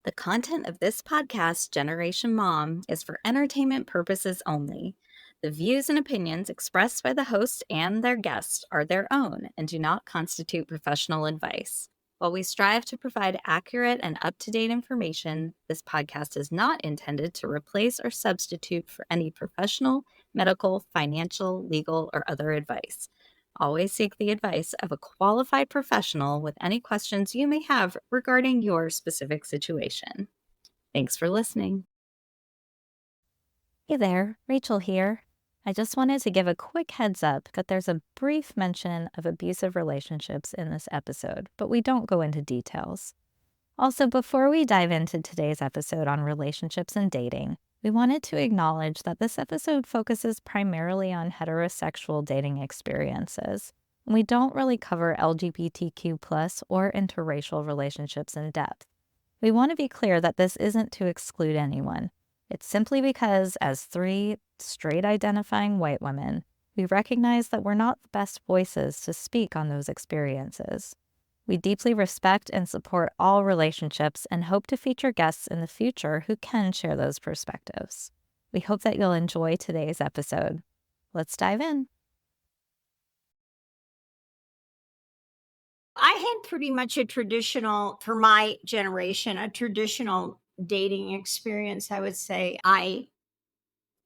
The content of this podcast, Generation Mom, is for entertainment purposes only. The views and opinions expressed by the host and their guests are their own and do not constitute professional advice. While we strive to provide accurate and up to date information, this podcast is not intended to replace or substitute for any professional, medical, financial, legal, or other advice. Always seek the advice of a qualified professional with any questions you may have regarding your specific situation. Thanks for listening. Hey there, Rachel here. I just wanted to give a quick heads up that there's a brief mention of abusive relationships in this episode, but we don't go into details. Also, before we dive into today's episode on relationships and dating, we wanted to acknowledge that this episode focuses primarily on heterosexual dating experiences. We don't really cover LGBTQ plus or interracial relationships in depth. We want to be clear that this isn't to exclude anyone. It's simply because, as three straight identifying white women, we recognize that we're not the best voices to speak on those experiences. We deeply respect and support all relationships and hope to feature guests in the future who can share those perspectives. We hope that you'll enjoy today's episode. Let's dive in. I had pretty much for my generation, a traditional dating experience. I would say I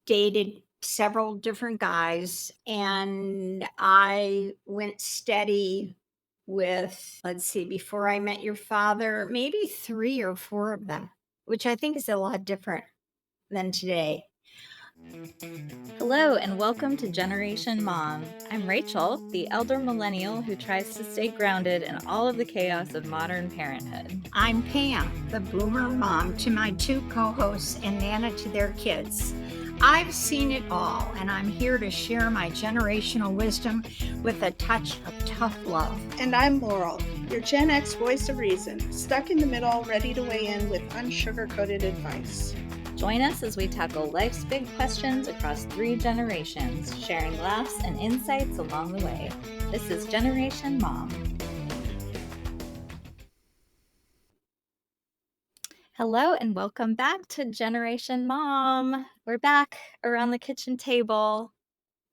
dated several different guys and I went steady with, let's see, before I met your father, maybe 3 or 4 of them, which I think is a lot different than today. Hello, and welcome to Generation Mom. I'm Rachel, the elder millennial who tries to stay grounded in all of the chaos of modern parenthood. I'm Pam, the boomer mom to my 2 co-hosts and Nana to their kids. I've seen it all, and I'm here to share my generational wisdom with a touch of tough love. And I'm Laurel, your Gen X voice of reason, stuck in the middle, ready to weigh in with unsugar-coated advice. Join us as we tackle life's big questions across 3 generations, sharing laughs and insights along the way. This is Generation Mom. Hello, and welcome back to Generation Mom. We're back around the kitchen table.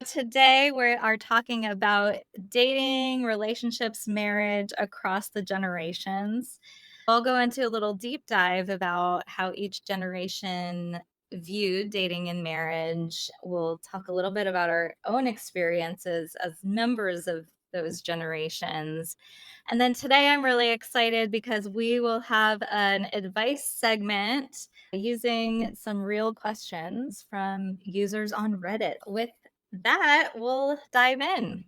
Today, we are talking about dating, relationships, marriage across the generations. I'll go into a little deep dive about how each generation viewed dating and marriage. We'll talk a little bit about our own experiences as members of those generations. And then today I'm really excited because we will have an advice segment using some real questions from users on Reddit. With that, we'll dive in.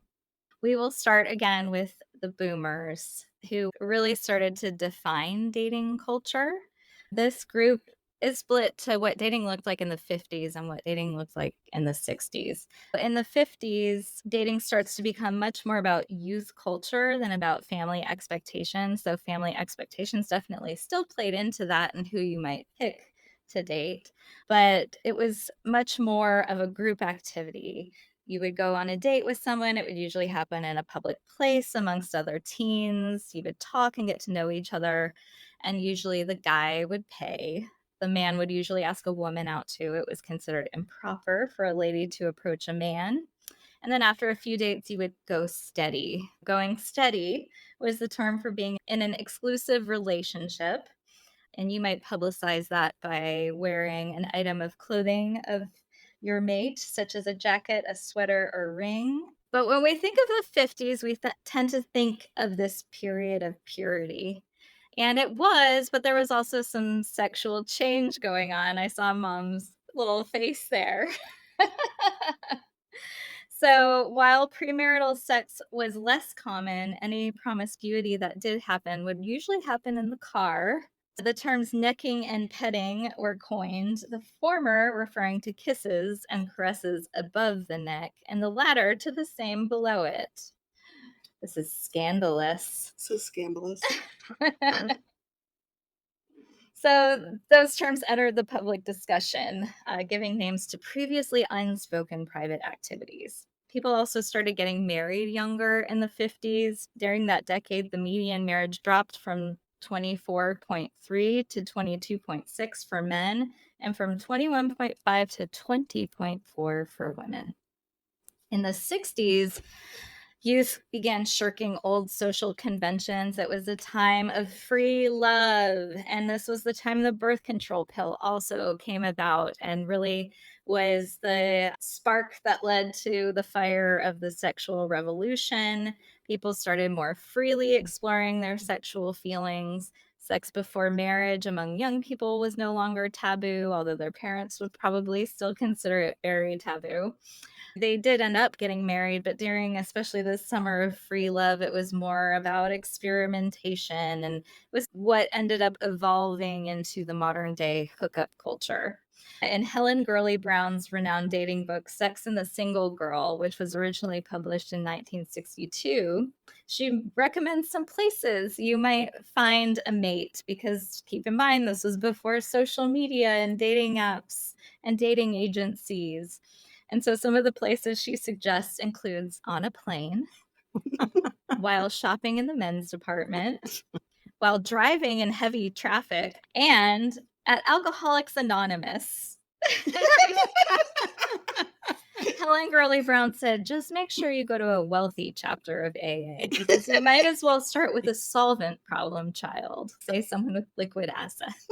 We will start again with the boomers who really started to define dating culture. This group is split to what dating looked like in the 50s and what dating looked like in the 60s. In the 50s, dating starts to become much more about youth culture than about family expectations. So family expectations definitely still played into that and who you might pick to date. But it was much more of a group activity. You would go on a date with someone. It would usually happen in a public place amongst other teens. You would talk and get to know each other. And usually the guy would pay. The man would usually ask a woman out too. It was considered improper for a lady to approach a man. And then after a few dates, you would go steady. Going steady was the term for being in an exclusive relationship. And you might publicize that by wearing an item of clothing of your mate, such as a jacket, a sweater, or ring. But when we think of the 50s, we tend to think of this period of purity. And it was, but there was also some sexual change going on. I saw Mom's little face there. So while premarital sex was less common, any promiscuity that did happen would usually happen in the car. The terms necking and petting were coined, the former referring to kisses and caresses above the neck, and the latter to the same below it. This is scandalous. So scandalous. So those terms entered the public discussion, giving names to previously unspoken private activities. People also started getting married younger in the 50s. During that decade, the median marriage dropped from 24.3 to 22.6 for men, and from 21.5 to 20.4 for women. In the 60s, youth began shirking old social conventions. It was a time of free love. And this was the time the birth control pill also came about and really was the spark that led to the fire of the sexual revolution. People started more freely exploring their sexual feelings. Sex before marriage among young people was no longer taboo, although their parents would probably still consider it very taboo. They did end up getting married, but during especially this summer of free love, it was more about experimentation and was what ended up evolving into the modern day hookup culture. In Helen Gurley Brown's renowned dating book, Sex and the Single Girl, which was originally published in 1962, she recommends some places you might find a mate because keep in mind, this was before social media and dating apps and dating agencies. And so some of the places she suggests includes on a plane, while shopping in the men's department, while driving in heavy traffic, and at Alcoholics Anonymous. Helen Gurley Brown said, just make sure you go to a wealthy chapter of AA because you might as well start with a solvent problem child, say someone with liquid assets.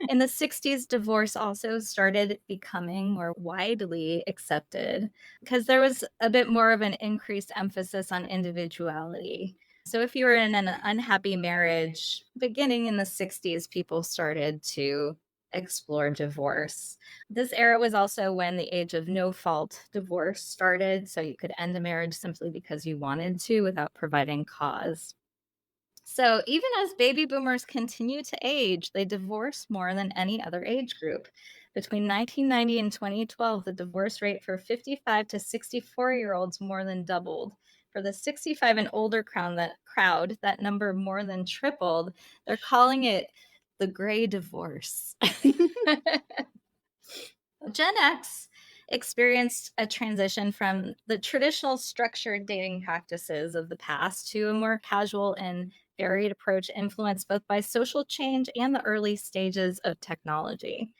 In the 60s, divorce also started becoming more widely accepted because there was a bit more of an increased emphasis on individuality. So, if you were in an unhappy marriage, beginning in the 60s, people started to explore divorce. This era was also when the age of no fault divorce started. So, you could end a marriage simply because you wanted to without providing cause. So, even as baby boomers continue to age, they divorce more than any other age group. Between 1990 and 2012, the divorce rate for 55 to 64-year-olds more than doubled. For the 65 and older crowd, that number more than tripled. They're calling it the gray divorce. Gen X experienced a transition from the traditional structured dating practices of the past to a more casual and varied approach influenced both by social change and the early stages of technology.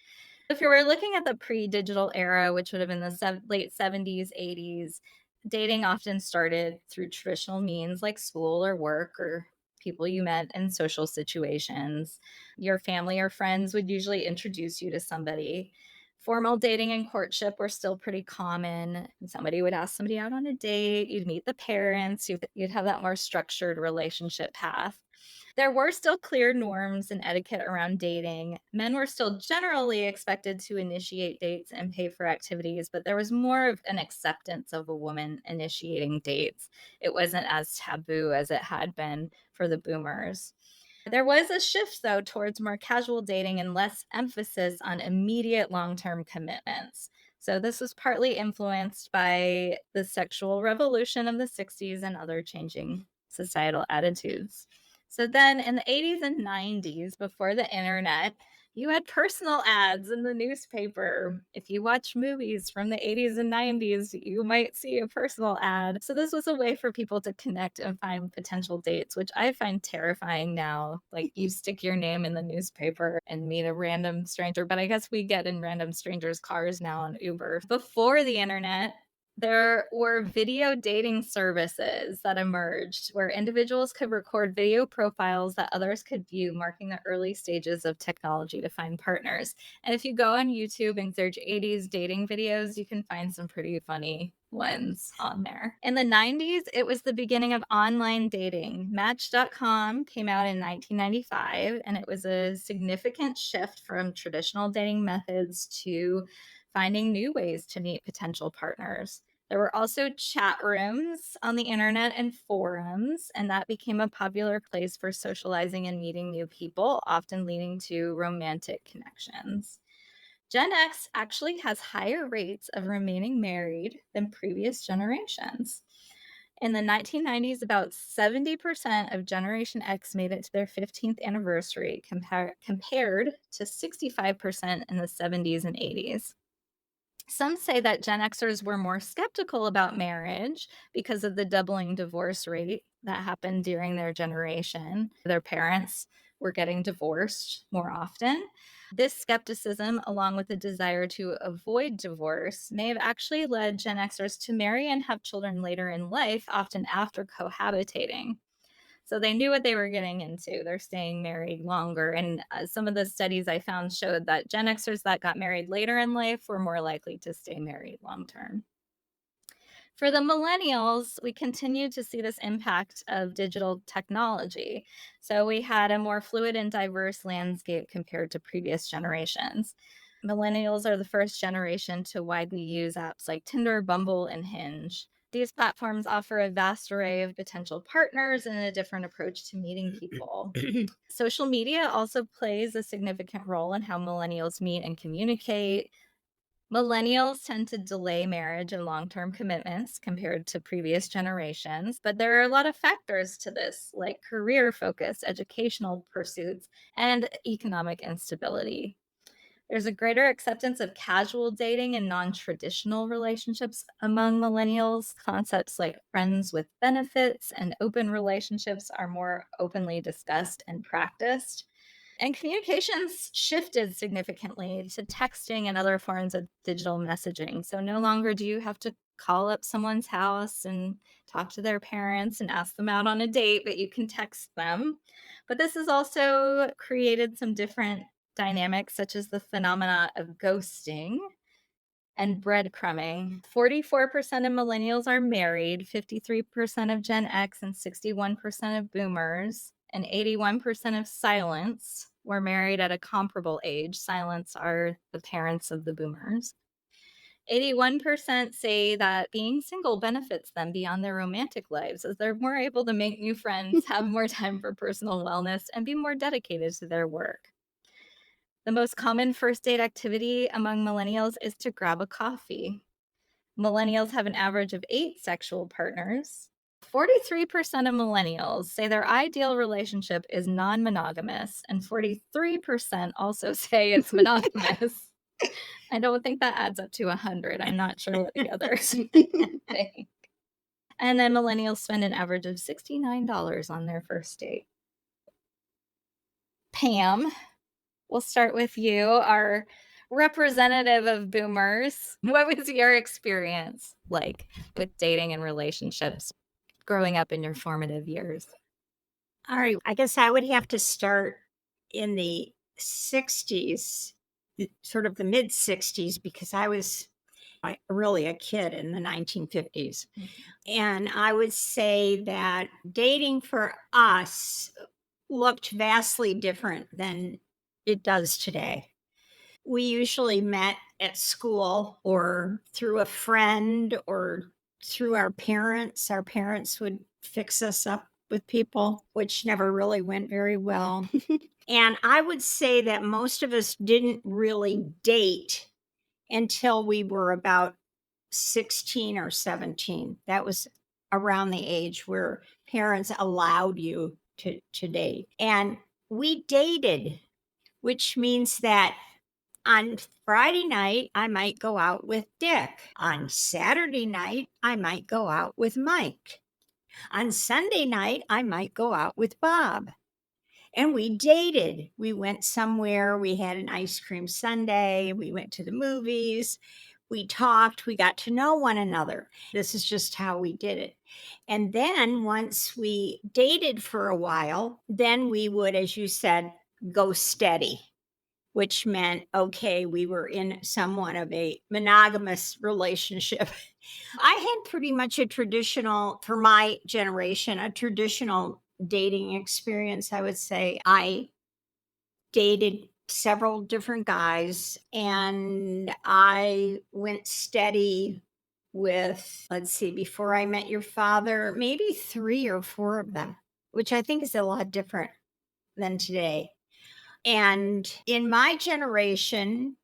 If you were looking at the pre-digital era, which would have been the late 70s, 80s, dating often started through traditional means like school or work or people you met in social situations. Your family or friends would usually introduce you to somebody. Formal dating and courtship were still pretty common. Somebody would ask somebody out on a date, you'd meet the parents, you'd have that more structured relationship path. There were still clear norms and etiquette around dating. Men were still generally expected to initiate dates and pay for activities, but there was more of an acceptance of a woman initiating dates. It wasn't as taboo as it had been for the boomers. There was a shift, though, towards more casual dating and less emphasis on immediate long term commitments. So, this was partly influenced by the sexual revolution of the 60s and other changing societal attitudes. So, then in the 80s and 90s, before the internet, you had personal ads in the newspaper. If you watch movies from the 80s and 90s, you might see a personal ad. So, this was a way for people to connect and find potential dates, which I find terrifying now. Like, you stick your name in the newspaper and meet a random stranger, but I guess we get in random strangers' cars now on Uber. Before the internet, there were video dating services that emerged where individuals could record video profiles that others could view, marking the early stages of technology to find partners. And if you go on YouTube and search 80s dating videos, you can find some pretty funny ones on there. In the 90s, it was the beginning of online dating. Match.com came out in 1995, and it was a significant shift from traditional dating methods to finding new ways to meet potential partners. There were also chat rooms on the internet and forums, and that became a popular place for socializing and meeting new people, often leading to romantic connections. Gen X actually has higher rates of remaining married than previous generations. In the 1990s, about 70% of Generation X made it to their 15th anniversary, compared to 65% in the 70s and 80s. Some say that Gen Xers were more skeptical about marriage because of the doubling divorce rate that happened during their generation. Their parents were getting divorced more often. This skepticism, along with the desire to avoid divorce, may have actually led Gen Xers to marry and have children later in life, often after cohabitating. So they knew what they were getting into. They're staying married longer. And some of the studies I found showed that Gen Xers that got married later in life were more likely to stay married long term. For the millennials, we continue to see this impact of digital technology. So we had a more fluid and diverse landscape compared to previous generations. Millennials are the first generation to widely use apps like Tinder, Bumble, and Hinge. These platforms offer a vast array of potential partners and a different approach to meeting people. Social media also plays a significant role in how millennials meet and communicate. Millennials tend to delay marriage and long term commitments compared to previous generations, but there are a lot of factors to this, like career focus, educational pursuits, and economic instability. There's a greater acceptance of casual dating and non traditional relationships among millennials. Concepts like friends with benefits and open relationships are more openly discussed and practiced. And communications shifted significantly to texting and other forms of digital messaging. So no longer do you have to call up someone's house and talk to their parents and ask them out on a date, but you can text them. But this has also created some different dynamics, such as the phenomena of ghosting and breadcrumbing. 44% of millennials are married, 53% of Gen X, and 61% of boomers, and 81% of silents were married at a comparable age. Silents are the parents of the boomers. 81% say that being single benefits them beyond their romantic lives as they're more able to make new friends, have more time for personal wellness, and be more dedicated to their work. The most common first date activity among millennials is to grab a coffee. Millennials have an average of 8 sexual partners. 43% of millennials say their ideal relationship is non monogamous, and 43% also say it's monogamous. I don't think that adds up to 100. I'm not sure what the others think. And then millennials spend an average of $69 on their first date. Pam, we'll start with you, our representative of boomers. What was your experience like with dating and relationships growing up in your formative years? All right. I guess I would have to start in the 60s, sort of the mid 60s, because I was really a kid in the 1950s. And I would say that dating for us looked vastly different than it does today. We usually met at school or through a friend or through our parents. Our parents would fix us up with people, which never really went very well. And I would say that most of us didn't really date until we were about 16 or 17. That was around the age where parents allowed you to date. And we dated, which means that on Friday night, I might go out with Dick. On Saturday night, I might go out with Mike. On Sunday night, I might go out with Bob. And we dated. We went somewhere. We had an ice cream sundae. We went to the movies. We talked. We got to know one another. This is just how we did it. And then once we dated for a while, then we would, as you said, go steady, which meant, okay, we were in somewhat of a monogamous relationship. I had pretty much a traditional, for my generation, a traditional dating experience. I would say I dated several different guys and I went steady with, let's see, before I met your father, maybe 3 or 4 of them, which I think is a lot different than today. And in my generation,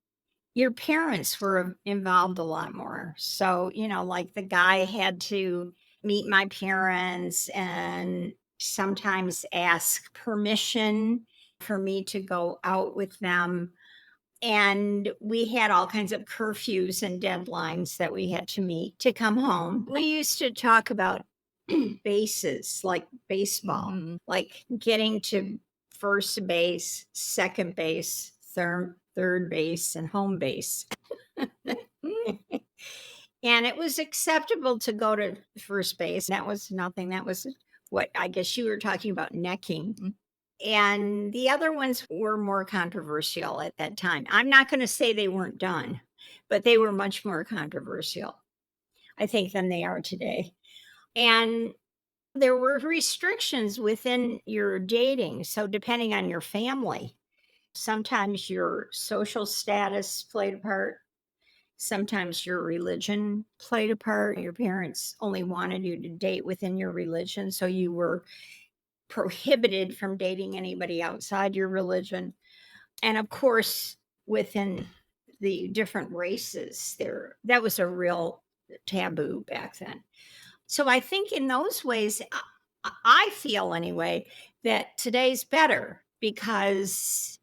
your parents were involved a lot more. So, like the guy had to meet my parents and sometimes ask permission for me to go out with them. And we had all kinds of curfews and deadlines that we had to meet to come home. We used to talk about bases like baseball, Mhm. like getting to first base, second base, third base, and home base. And it was acceptable to go to first base. That was nothing. That was what I guess you were talking about necking. Mhm. And the other ones were more controversial at that time. I'm not going to say they weren't done, but they were much more controversial, I think, than they are today. And there were restrictions within your dating. So, depending on your family, sometimes your social status played a part. Sometimes your religion played a part. Your parents only wanted you to date within your religion. So you were prohibited from dating anybody outside your religion. And of course, within the different races, that was a real taboo back then. So I think in those ways, I feel anyway that today's better because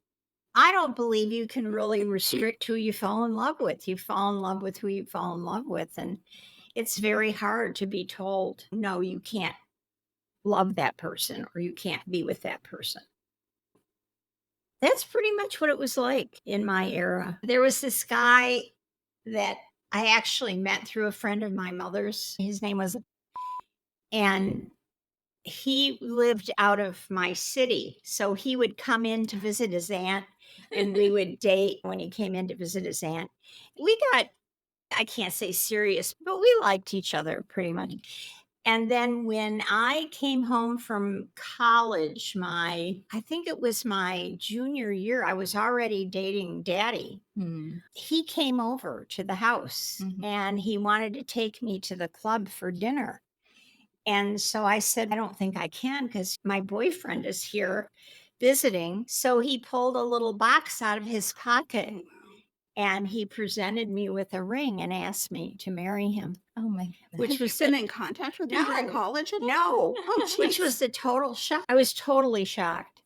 I don't believe you can really restrict who you fall in love with. You fall in love with who you fall in love with. And it's very hard to be told, no, you can't love that person or you can't be with that person. That's pretty much what it was like in my era. There was this guy that I actually met through a friend of my mother's. His name was, and he lived out of my city. So he would come in to visit his aunt and we would date when he came in to visit his aunt. We got, I can't say serious, but we liked each other pretty much. And then when I came home from college, I think it was my junior year, I was already dating daddy. Mm. He came over to the house Mhm. and he wanted to take me to the club for dinner. And so I said, I don't think I can because my boyfriend is here visiting. So he pulled a little box out of his pocket and he presented me with a ring and asked me to marry him, Oh my goodness. which Have you was been in contact with him during No. college at all? no, Oh, which geez. was a total shock. I was totally shocked.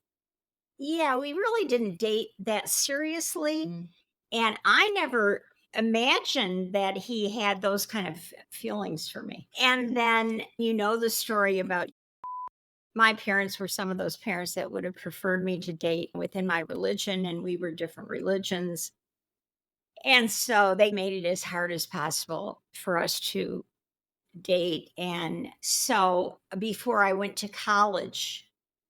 Yeah, we really didn't date that seriously. Mm. And I never imagined that he had those kind of feelings for me. And then you know the story about my parents were some of those parents that would have preferred me to date within my religion, and we were different religions. And so they made it as hard as possible for us to date. And so before I went to college,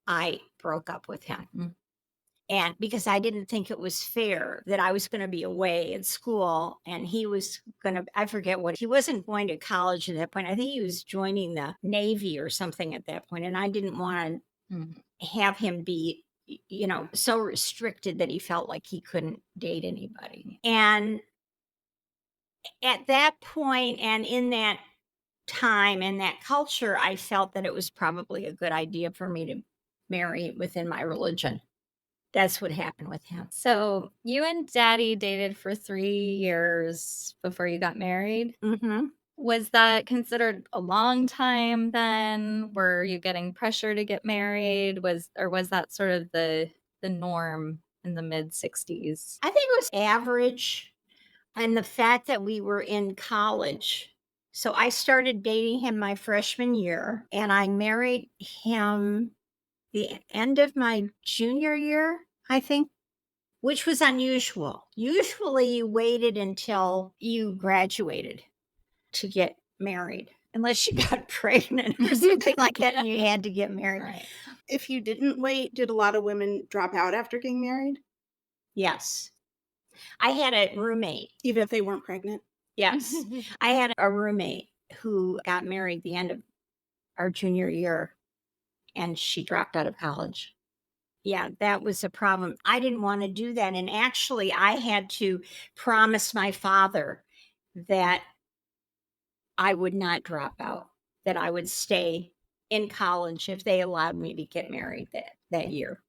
I broke up with him. Mm. And because I didn't think it was fair that I was going to be away at school and he was going to, I forget what, he wasn't going to college at that point. I think he was joining the Navy or something at that point, and I didn't want Mm. to have him be, so restricted that he felt like he couldn't date anybody. And at that point and in that time and that culture, I felt that it was probably a good idea for me to marry within my religion. That's what happened with him. So you and daddy dated for 3 years before you got married. Mm-hmm. Was that considered a long time then? Were you getting pressure to get married? Was that sort of the norm in the mid-60s? I think it was average. And the fact that we were in college. So I started dating him my freshman year and I married him the end of my junior year, I think, which was unusual. Usually you waited until you graduated to get married, unless you got pregnant or something like that and you had to get married. Right. If you didn't wait, did a lot of women drop out after getting married, Yes. I had a roommate. even if they weren't pregnant? Yes. I had a roommate who got married the end of our junior year and she dropped out of college. Yeah, that was a problem. I didn't want to do that. And actually, I had to promise my father that I would not drop out, that I would stay in college if they allowed me to get married that year.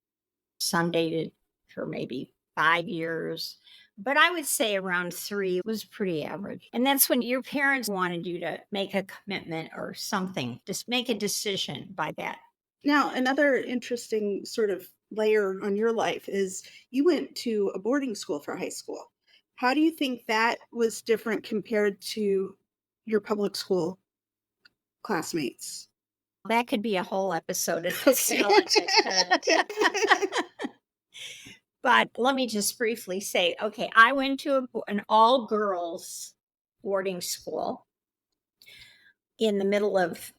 Some dated for maybe 5 years, but I would say around 3 was pretty average. And that's when your parents wanted you to make a commitment or something, just make a decision by that. Now, another interesting sort of layer on your life is you went to a boarding school for high school. How do you think that was different compared to your public school classmates? That could be a whole episode in Okay. itself. But let me just briefly say, okay, I went to an all girls boarding school in the middle of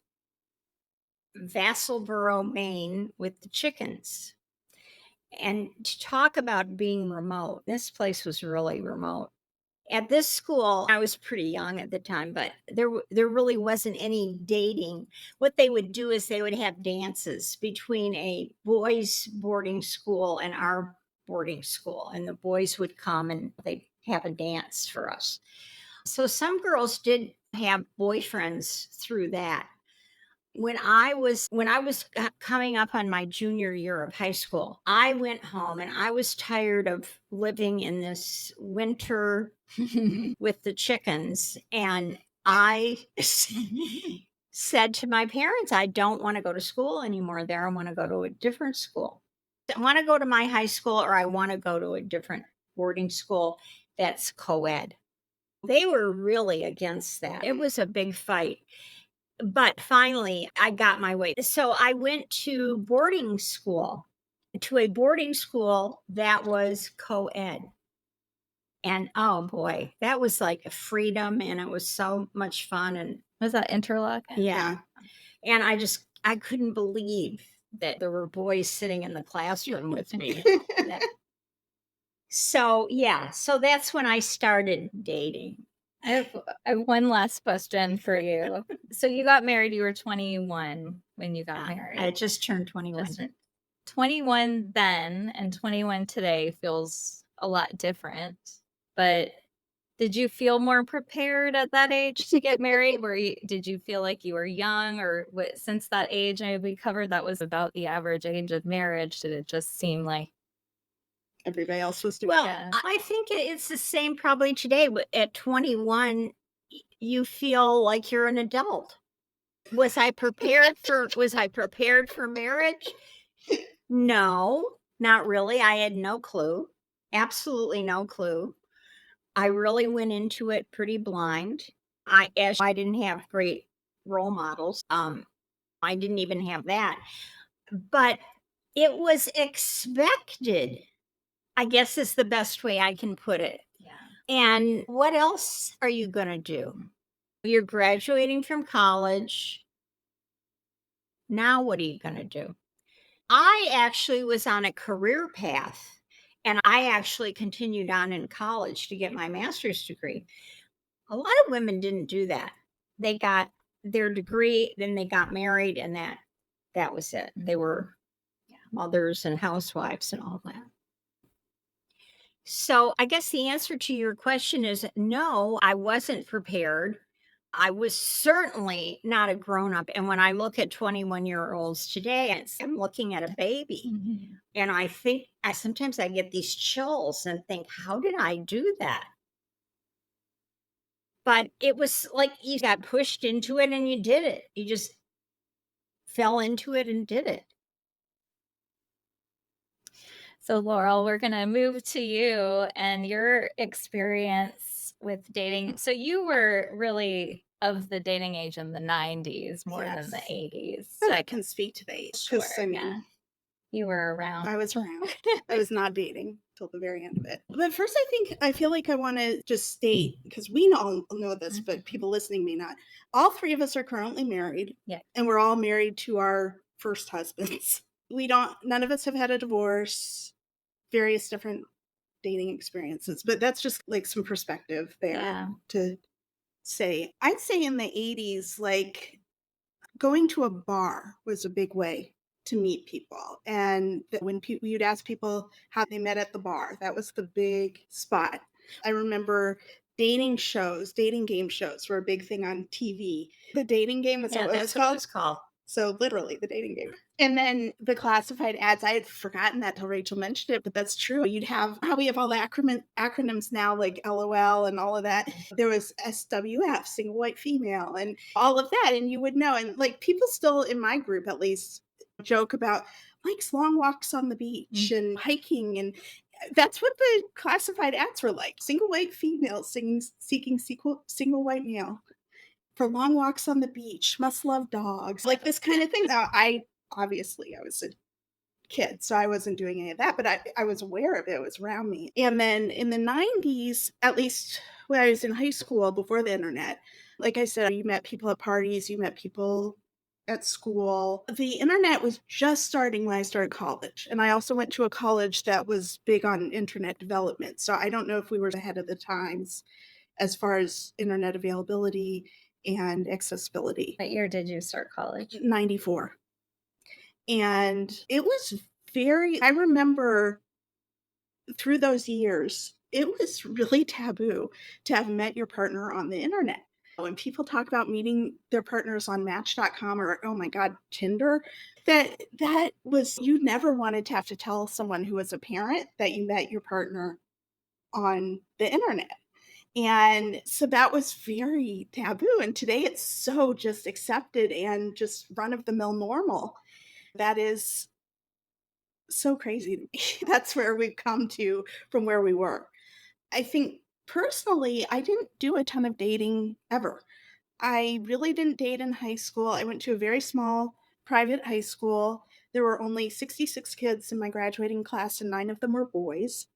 Vassalboro, Maine with the chickens. And to talk about being remote, this place was really remote. At this school, I was pretty young at the time, but there really wasn't any dating. What they would do is they would have dances between a boys' boarding school and our boarding school, and the boys would come and they'd have a dance for us. So some girls did have boyfriends through that. When I was coming up on my junior year of high school, I went home and I was tired of living in this winter with the chickens, and I said to my parents, I don't want to go to school anymore there. I want to go to a different school. I want to go to my high school, or I want to go to a different boarding school that's co-ed. They were really against that. It was a big fight. But finally, I got my way. So I went to a boarding school that was co-ed. And oh boy, that was like a freedom, and it was so much fun. And Was that Interlock? yeah. And I couldn't believe that there were boys sitting in the classroom with me. So yeah, so that's when I started dating. I have one last question for you. So you got married, you were 21 when you got married. I just turned 21. 21 then and 21 today feels a lot different. But did you feel more prepared at that age to get married? Did you feel like you were young, or since that age we covered that was about the average age of marriage, did it just seem like Everybody else was doing Well, Yeah. I think it's the same probably today. But at 21, you feel like you're an adult. Was I prepared for marriage? No, not really. I had no clue. Absolutely no clue. I really went into it pretty blind. I didn't have great role models. I didn't even have that. But it was expected, I guess is the best way I can put it. Yeah. And what else are you going to do? You're graduating from college. Now, what are you going to do? I actually was on a career path, and I actually continued on in college to get my master's degree. A lot of women didn't do that. They got their degree, then they got married, and that was it. They were mothers and housewives and all that. So I guess the answer to your question is no, I wasn't prepared. I was certainly not a grown up. And when I look at 21-year-olds today, I'm looking at a baby. Mm-hmm. And I think sometimes I get these chills and think, how did I do that? But it was like you got pushed into it and you did it. You just fell into it and did it. So, Laurel, we're going to move to you and your experience with dating. So, you were really of the dating age in the 90s more than the Yes. 80s. But I can speak to the age because Sure, I mean, yeah. You were around. I was around. I was not dating till the very end of it. But first, I feel like I want to just state, because we all know this, but people listening may not. All three of us are currently married. Yeah. And we're all married to our first husbands. None of us have had a divorce, various different dating experiences. But that's just like some perspective there to say. I'd say in the 80s, like going to a bar was a big way to meet people. And when you'd ask people how they met at the bar, that was the big spot. I remember dating game shows were a big thing on TV. The dating game is what That's it what was it's called. So literally the dating game. And then the classified ads, I had forgotten that till Rachel mentioned it, but that's true. You'd have how we have all the acronyms now, like LOL and all of that. There was SWF, single white female, and all of that. And you would know. And like people still in my group, at least, joke about Mike's long walks on the beach and hiking. And that's what the classified ads were like. Single white female seeking single white male. for long walks on the beach, must love dogs, like this kind of thing. Now, I was a kid, so I wasn't doing any of that, but I was aware of it. It was around me. And then in the 90s, at least when I was in high school before the internet, like I said, you met people at parties, you met people at school. The internet was just starting when I started college. And I also went to a college that was big on internet development. So I don't know if we were ahead of the times as far as internet availability and accessibility. What year did you start college? 94. And it was I remember through those years, it was really taboo to have met your partner on the internet. When people talk about meeting their partners on Match.com or, oh my God, Tinder, that was, you never wanted to have to tell someone who was a parent that you met your partner on the internet. And so that was very taboo. And today it's so just accepted and just run of the mill normal. That is so crazy to me. That's where we've come to from where we were. I think personally, I didn't do a ton of dating ever. I really didn't date in high school. I went to a very small private high school. There were only 66 kids in my graduating class, and 9 of them were boys.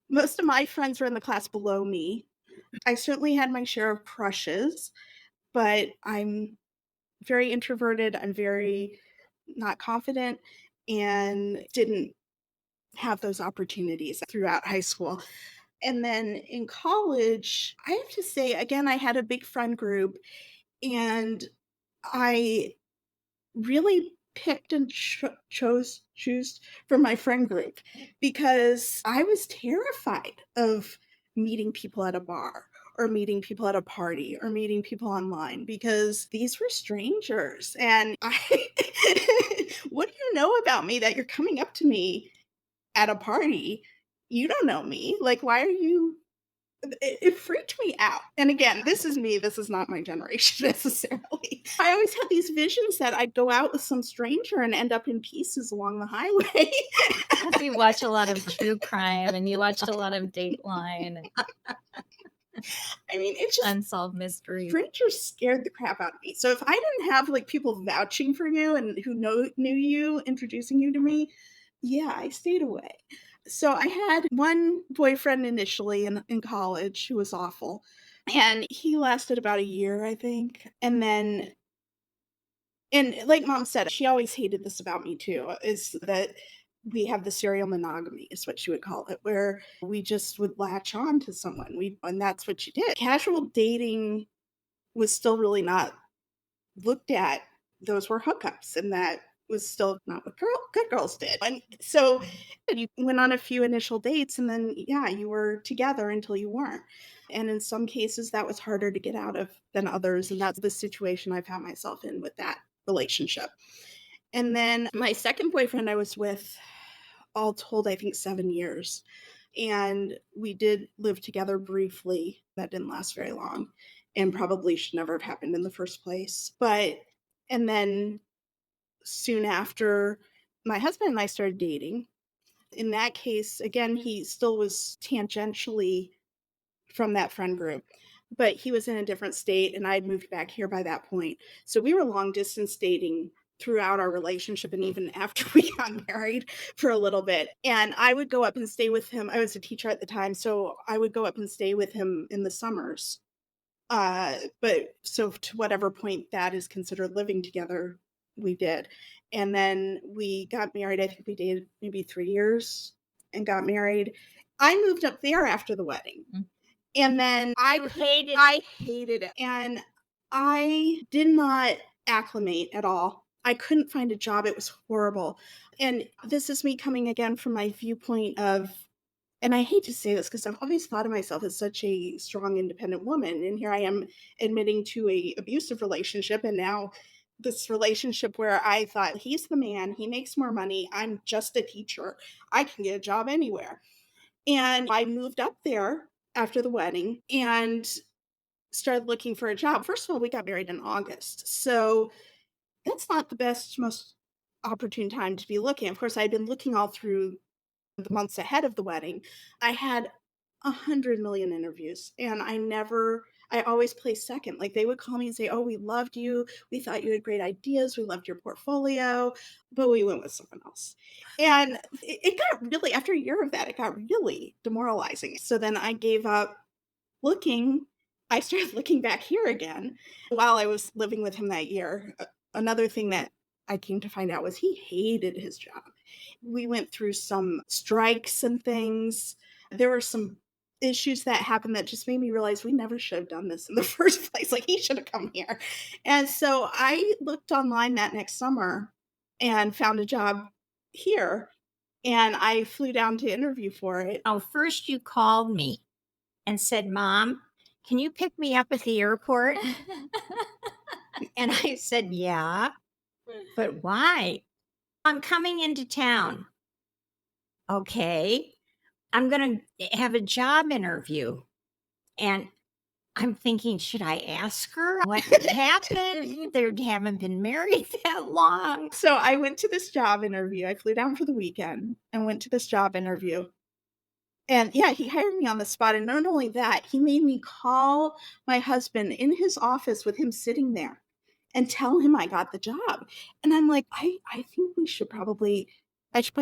Most of my friends were in the class below me. I certainly had my share of crushes, but I'm very introverted. I'm very not confident and didn't have those opportunities throughout high school. And then in college, I have to say, again, I had a big friend group and I really picked and choose from my friend group because I was terrified of meeting people at a bar or meeting people at a party or meeting people online because these were strangers. And I, what do you know about me that you're coming up to me at a party? You don't know me. Like, why are you it freaked me out. And again, this is me. This is not my generation necessarily. I always had these visions that I'd go out with some stranger and end up in pieces along the highway. Because you watch a lot of true crime and you watched a lot of Dateline and I mean, it just Unsolved Mysteries. strangers scared the crap out of me. So if I didn't have like people vouching for you and who knew you, introducing you to me, yeah, I stayed away. So I had one boyfriend initially in college who was awful. And he lasted about a year, I think. And then, and like mom said, she always hated this about me too, is that we have the serial monogamy, is what she would call it, where we just would latch on to someone. And that's what she did. Casual dating was still really not looked at. Those were hookups, and that was still not what good girls did. And so you went on a few initial dates, and then, yeah, you were together until you weren't. And in some cases, that was harder to get out of than others. And that's the situation I found myself in with that relationship. And then my second boyfriend I was with, all told, I think 7 years. And we did live together briefly. That didn't last very long and probably should never have happened in the first place. And then soon after, my husband and I started dating. In that case, again, he still was tangentially from that friend group, but he was in a different state and I had moved back here by that point. So we were long distance dating throughout our relationship and even after we got married for a little bit. And I would go up and stay with him. I was a teacher at the time, so I would go up and stay with him in the summers. But so to whatever point that is considered living together, we did. And then we got married. I think we dated maybe 3 years and got married. I moved up there after the wedding. And then I hated it. And I did not acclimate at all. I couldn't find a job. It was horrible. And this is me coming again from my viewpoint of, and I hate to say this because I've always thought of myself as such a strong, independent woman. And here I am admitting to a abusive relationship. And now this relationship where I thought he's the man, he makes more money. I'm just a teacher. I can get a job anywhere. And I moved up there after the wedding and started looking for a job. First of all, we got married in August. So that's not the best, most opportune time to be looking. Of course, I'd been looking all through the months ahead of the wedding. I had 100 million interviews and I I always placed second. Like, they would call me and say, "Oh, we loved you. We thought you had great ideas. We loved your portfolio, but we went with someone else." And it got really, after a year of that, it got really demoralizing. So then I gave up looking. I started looking back here again while I was living with him that year. Another thing that I came to find out was he hated his job. We went through some strikes and things. There were some issues that happened that just made me realize we never should have done this in the first place. Like, he should have come here. And so I looked online that next summer and found a job here, and I flew down to interview for it. Oh, first you called me and said, "Mom, can you pick me up at the airport?" And I said, "Yeah, but why?" "I'm coming into town." "Okay, I'm going to have a job interview." And I'm thinking, should I ask her what happened? They haven't been married that long. So I went to this job interview. I flew down for the weekend and went to this job interview. And yeah, he hired me on the spot. And not only that, he made me call my husband in his office with him sitting there and tell him I got the job. And I'm like, I think I should probably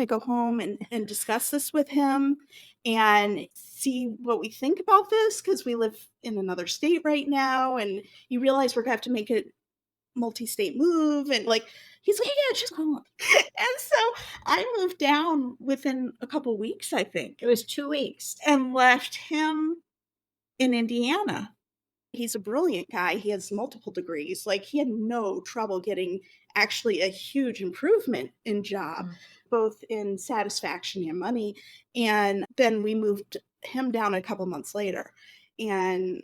go home and discuss this with him and see what we think about this, because we live in another state right now. And you realize we're going to have to make a multi-state move. And like, he's like, yeah, just call him. And so I moved down within a couple weeks, I think, It was 2 weeks. and left him in Indiana. He's a brilliant guy. He has multiple degrees. Like, he had no trouble getting actually a huge improvement in job, both in satisfaction and money. And then we moved him down a couple months later. And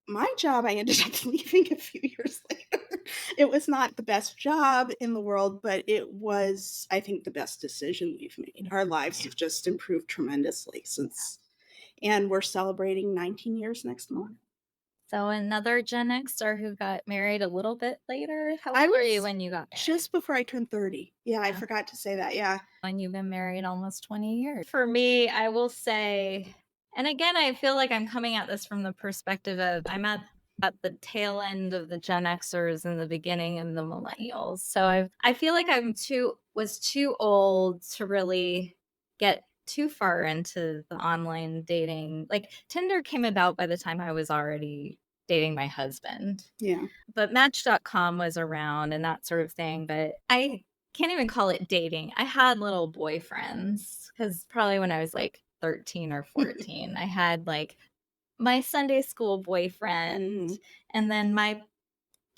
my job, I ended up leaving a few years later. It was not the best job in the world, but it was, I think, the best decision we've made. Our lives have just improved tremendously since, and we're celebrating 19 years next month. So another Gen Xer who got married a little bit later. How I old were you was when you got married? Just before I turned 30. Yeah, I Yeah. forgot to say that. Yeah. And you've been married almost 20 years. For me, I will say, and again, I feel like I'm coming at this from the perspective of I'm at the tail end of the Gen Xers and the beginning of the millennials. So I feel like was too old to really get too far into the online dating. Like, Tinder came about by the time I was already dating my husband. Yeah. But Match.com was around and that sort of thing. But I can't even call it dating. I had little boyfriends because probably when I was like 13 or 14, I had like my Sunday school boyfriend. And then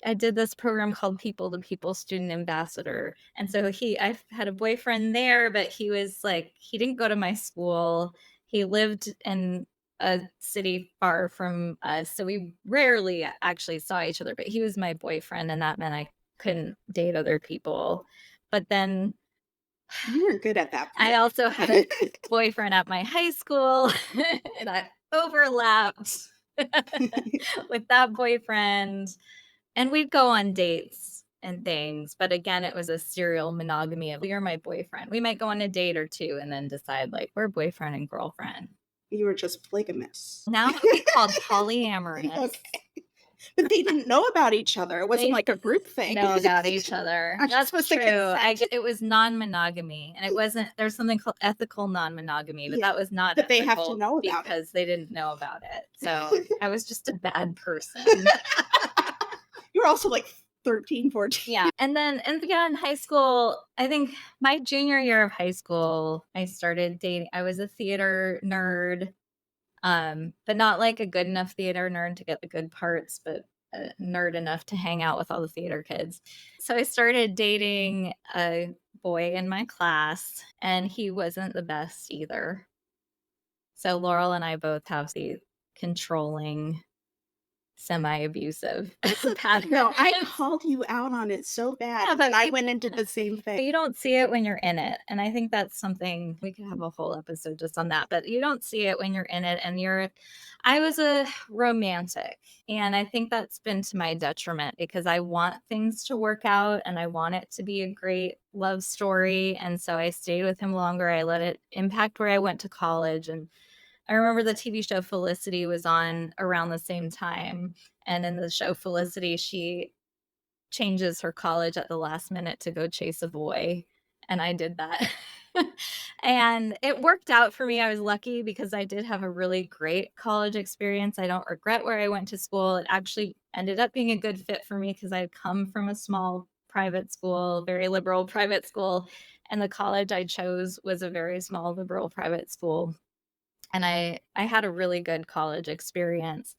I did this program called People to People Student Ambassador. And so I had a boyfriend there, but he was like, he didn't go to my school. He lived in a city far from us. So we rarely actually saw each other, but he was my boyfriend. And that meant I couldn't date other people. But then You were good at that part. I also had a boyfriend at my high school and I overlapped with that boyfriend. And we'd go on dates and things, but again, it was a serial monogamy of you're my boyfriend. We might go on a date or two and then decide like we're boyfriend and girlfriend. You were just polygamous. Now it would be called polyamorous. Okay. But they didn't know about each other. It wasn't like a group thing. Know about each other. Aren't you That's supposed to true. consent? It was non-monogamy, and it wasn't. There's something called ethical non-monogamy, but Yeah, that was not. but they have to ethical know about it. because they didn't know about it. So I was just a bad person. You were also like 13, 14. Yeah. And in high school, I think my junior year of high school, I started dating. I was a theater nerd, but not like a good enough theater nerd to get the good parts, but a nerd enough to hang out with all the theater kids. So I started dating a boy in my class, and he wasn't the best either. So Laurel and I both have the controlling, semi-abusive pattern. No, I called you out on it so bad. Yeah, but I went into the same thing. You don't see it when you're in it. And I think that's something we could have a whole episode just on that, but you don't see it when you're in it. And I was a romantic, and I think that's been to my detriment because I want things to work out and I want it to be a great love story. And so I stayed with him longer. I let it impact where I went to college. And I remember the TV show Felicity was on around the same time, and in the show Felicity, she changes her college at the last minute to go chase a boy, and I did that. And it worked out for me. I was lucky because I did have a really great college experience. I don't regret where I went to school. It actually ended up being a good fit for me because I had come from a small private school, very liberal private school, and the college I chose was a very small liberal private school. And I had a really good college experience.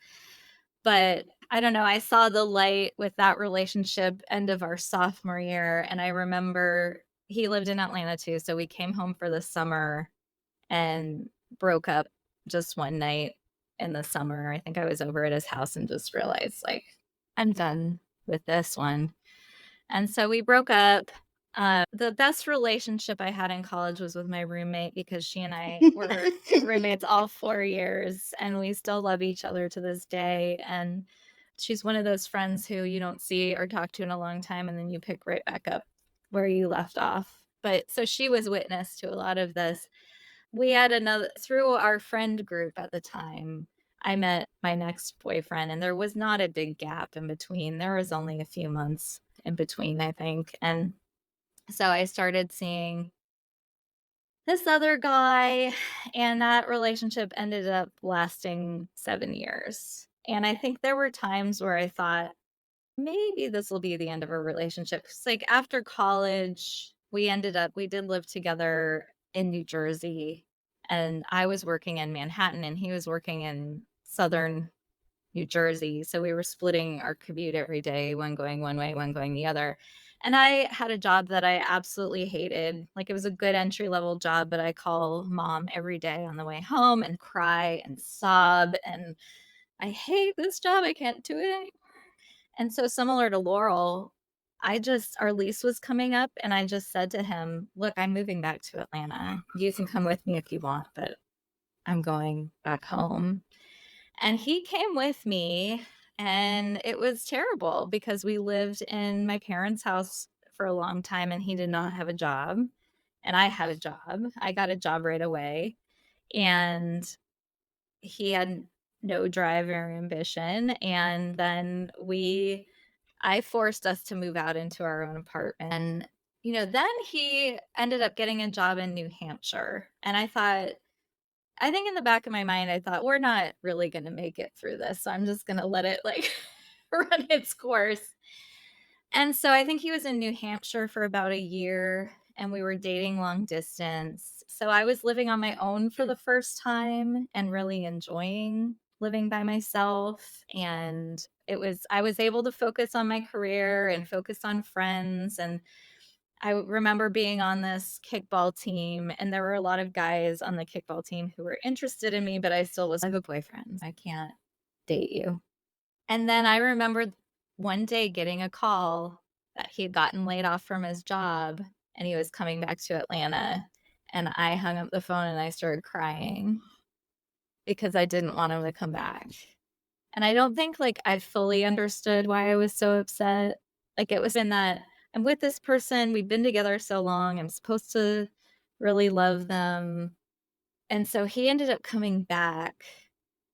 But I don't know, I saw the light with that relationship end of our sophomore year, and I remember he lived in Atlanta too, so we came home for the summer and broke up just one night in the summer. I think I was over at his house and just realized, like, I'm done with this one. And so we broke up. The best relationship I had in college was with my roommate because she and I were roommates all 4 years, and we still love each other to this day, and she's one of those friends who you don't see or talk to in a long time, and then you pick right back up where you left off. But so she was witness to a lot of this. We had another through our friend group at the time, I met my next boyfriend, and there was not a big gap in between. There was only a few months in between, I think, and so I started seeing this other guy, and that relationship ended up lasting 7 years. And I think there were times where I thought, maybe this will be the end of our relationship. 'Cause, like, after college, we did live together in New Jersey, and I was working in Manhattan, and he was working in Southern New Jersey, so we were splitting our commute every day, one going one way, one going the other. And I had a job that I absolutely hated. Like, it was a good entry level job, but I call mom every day on the way home and cry and sob and I hate this job. I can't do it anymore. And so similar to Laurel, our lease was coming up and I just said to him, "Look, I'm moving back to Atlanta. You can come with me if you want, but I'm going back home." And he came with me, and it was terrible because we lived in my parents' house for a long time, and he did not have a job, and I had a job. I got a job right away, and he had no drive or ambition, and then we I forced us to move out into our own apartment, and, then he ended up getting a job in New Hampshire, and I think in the back of my mind, I thought, "We're not really gonna make it through this, so I'm just gonna let it, like, run its course." And so I think he was in New Hampshire for about a year, and we were dating long distance. So I was living on my own for the first time and really enjoying living by myself, and I was able to focus on my career and focus on friends, and I remember being on this kickball team, and there were a lot of guys on the kickball team who were interested in me, but I still was, "I have a boyfriend. I can't date you." And then I remember one day getting a call that he had gotten laid off from his job and he was coming back to Atlanta. And I hung up the phone and I started crying because I didn't want him to come back. And I don't think, like, I fully understood why I was so upset. Like, it was in that I'm with this person, we've been together so long, I'm supposed to really love them. And so he ended up coming back.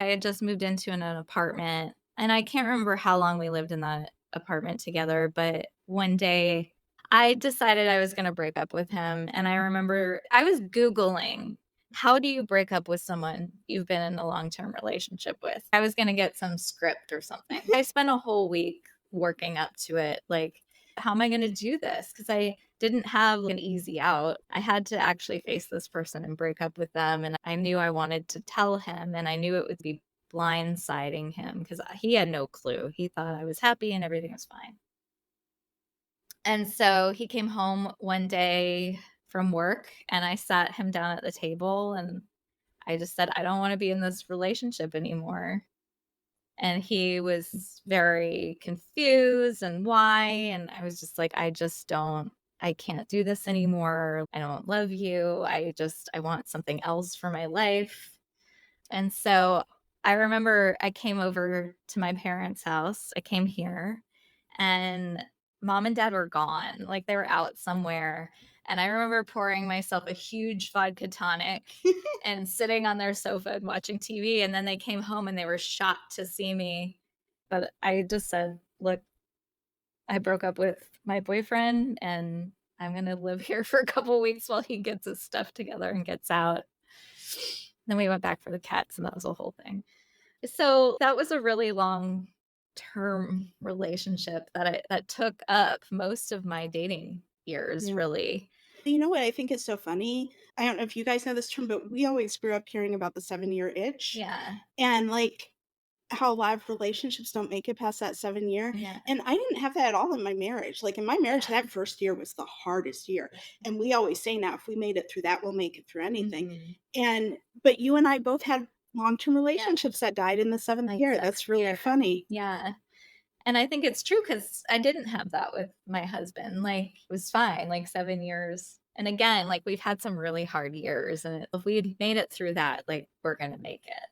I had just moved into an apartment, and I can't remember how long we lived in that apartment together, but one day I decided I was gonna break up with him, and I remember I was Googling, "How do you break up with someone you've been in a long-term relationship with?" I was gonna get some script or something. I spent a whole week working up to it, like, "How am I gonna do this?" Because I didn't have an easy out. I had to actually face this person and break up with them, and I knew I wanted to tell him, and I knew it would be blindsiding him because he had no clue. He thought I was happy and everything was fine. And so he came home one day from work, and I sat him down at the table, and I just said, "I don't wanna be in this relationship anymore." And he was very confused and why, and I was just like, I can't do this anymore. I don't love you. I want something else for my life." And so I remember I came over to my parents' house. I came here and mom and dad were gone. Like, they were out somewhere. And I remember pouring myself a huge vodka tonic and sitting on their sofa and watching TV. And then they came home and they were shocked to see me. But I just said, look, I broke up with my boyfriend and I'm going to live here for a couple weeks while he gets his stuff together and gets out. Then we went back for the cats, and that was the whole thing. So that was a really long term relationship that took up most of my dating years, really. You know what I think is so funny? I don't know if you guys know this term, but we always grew up hearing about the 7-year itch. Yeah. And like how a lot of relationships don't make it past that 7-year. Yeah. And I didn't have that at all in my marriage. Like in my marriage, that first year was the hardest year. And we always say now, if we made it through that, we'll make it through anything. But you and I both had long-term relationships that died in the 7th year. That's really funny. Yeah. And I think it's true because I didn't have that with my husband. Like, it was fine, like 7 years. And again, like, we've had some really hard years. And if we had made it through that, like, we're going to make it.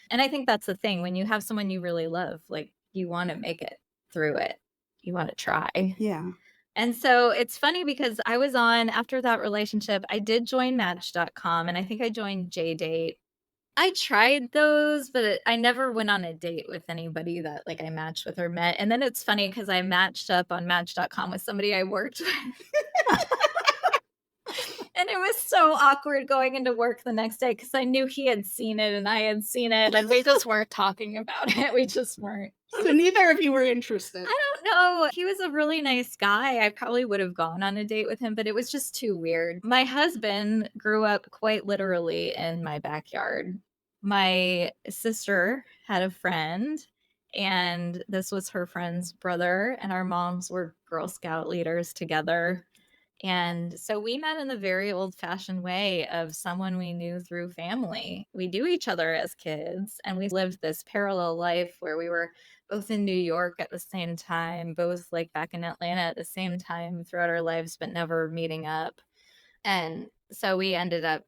And I think that's the thing. When you have someone you really love, like, you want to make it through it. You want to try. Yeah. And so it's funny because I was on, after that relationship, I did join Match.com and I think I joined JDate. I tried those, but I never went on a date with anybody that like I matched with or met. And then it's funny because I matched up on Match.com with somebody I worked with. And it was so awkward going into work the next day because I knew he had seen it and I had seen it, and we just weren't talking about it. We just weren't. So neither of you were interested. I don't know. He was a really nice guy. I probably would have gone on a date with him, but it was just too weird. My husband grew up quite literally in my backyard. My sister had a friend, and this was her friend's brother, and our moms were Girl Scout leaders together. And so we met in the very old-fashioned way of someone we knew through family. We knew each other as kids, and we lived this parallel life where we were both in New York at the same time, both like back in Atlanta at the same time throughout our lives, but never meeting up. And so we ended up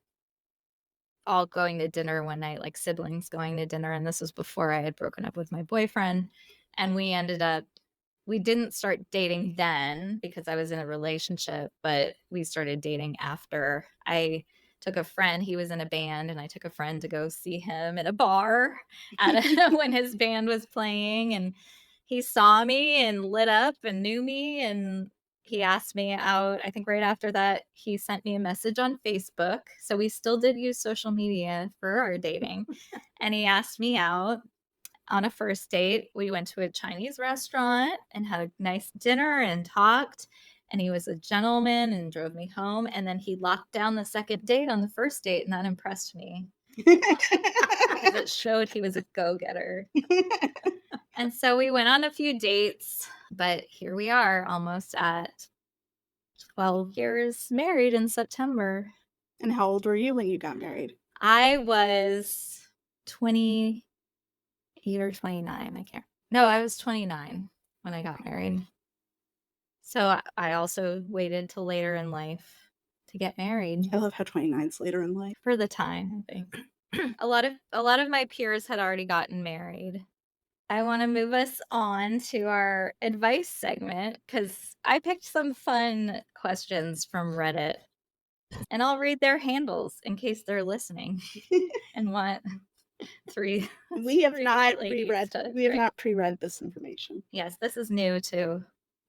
all going to dinner one night, like siblings going to dinner. And this was before I had broken up with my boyfriend. And we didn't start dating then because I was in a relationship, but we started dating after. I took a friend, he was in a band, and I took a friend to go see him at a bar when his band was playing. And he saw me and lit up and knew me. And he asked me out. I think right after that, he sent me a message on Facebook. So we still did use social media for our dating. And he asked me out on a first date. We went to a Chinese restaurant and had a nice dinner and talked. And he was a gentleman and drove me home. And then he locked down the second date on the first date, and that impressed me. Because it showed he was a go-getter. And so we went on a few dates, but here we are almost at 12 years married in September. And how old were you when you got married? I was 28 or 29. I was 29 when I got married. So I also waited till later in life to get married. I love how 29's later in life. For the time, I think. A lot of my peers had already gotten married. I want to move us on to our advice segment because I picked some fun questions from Reddit, and I'll read their handles in case they're listening and want three. We have not pre-read. We have not pre-read this information. Yes, this is new to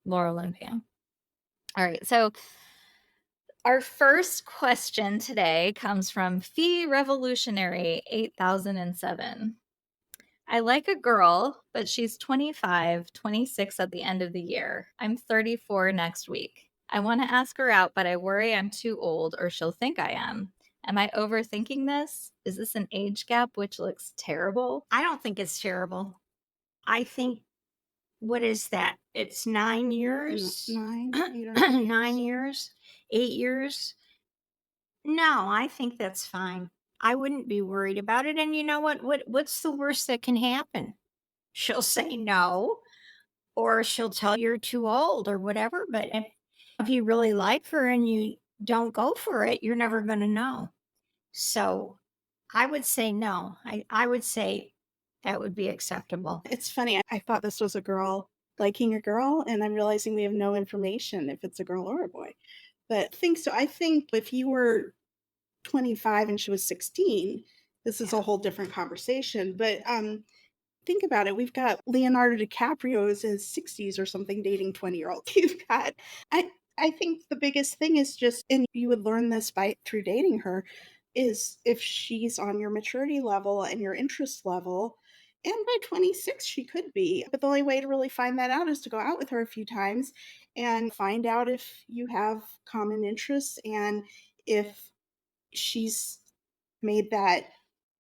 Laurel and Pam. All right, so our first question today comes from Fee Revolutionary 8007. I like a girl, but she's 25, 26 at the end of the year. I'm 34 next week. I want to ask her out, but I worry I'm too old or she'll think I am. Am I overthinking this? Is this an age gap which looks terrible? I don't think it's terrible. I think, what is that? It's 9 years? 9 9 years? 8 years? No, I think that's fine. I wouldn't be worried about it. And you know what? What's the worst that can happen? She'll say no, or she'll tell you're too old or whatever. But if you really like her and you don't go for it, you're never going to know. So I would say no. I would say that would be acceptable. It's funny. I thought this was a girl liking a girl, and I'm realizing we have no information if it's a girl or a boy. But I think if you were 25 and she was 16, this is a whole different conversation. But think about it. We've got Leonardo DiCaprio is in his 60s or something dating 20-year-olds. You've got I I think the biggest thing is just, and you would learn this by through dating her, is if she's on your maturity level and your interest level. And by 26 she could be. But the only way to really find that out is to go out with her a few times and find out if you have common interests and if she's made that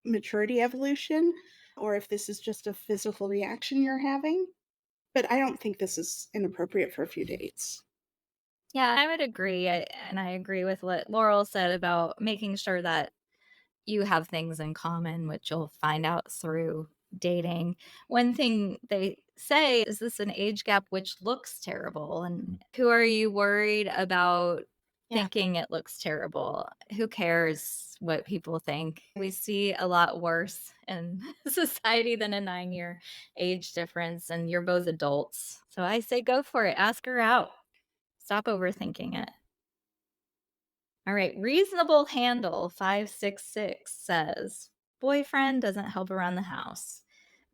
maturity evolution or if this is just a physical reaction you're having. But I don't think this is inappropriate for a few dates. Yeah, I would agree, and I agree with what Laurel said about making sure that you have things in common, which you'll find out through dating. One thing they say is this an age gap which looks terrible, and who are you worried about thinking it looks terrible? Who cares what people think? We see a lot worse in society than a 9-year age difference, and you're both adults. So I say go for it. Ask her out. Stop overthinking it. All right, reasonable handle 566 says, boyfriend doesn't help around the house.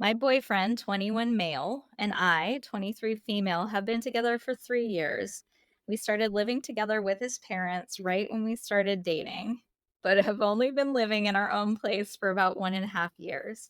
My boyfriend, 21 male, and I, 23 female, have been together for 3 years. We started living together with his parents right when we started dating, but have only been living in our own place for about 1.5 years.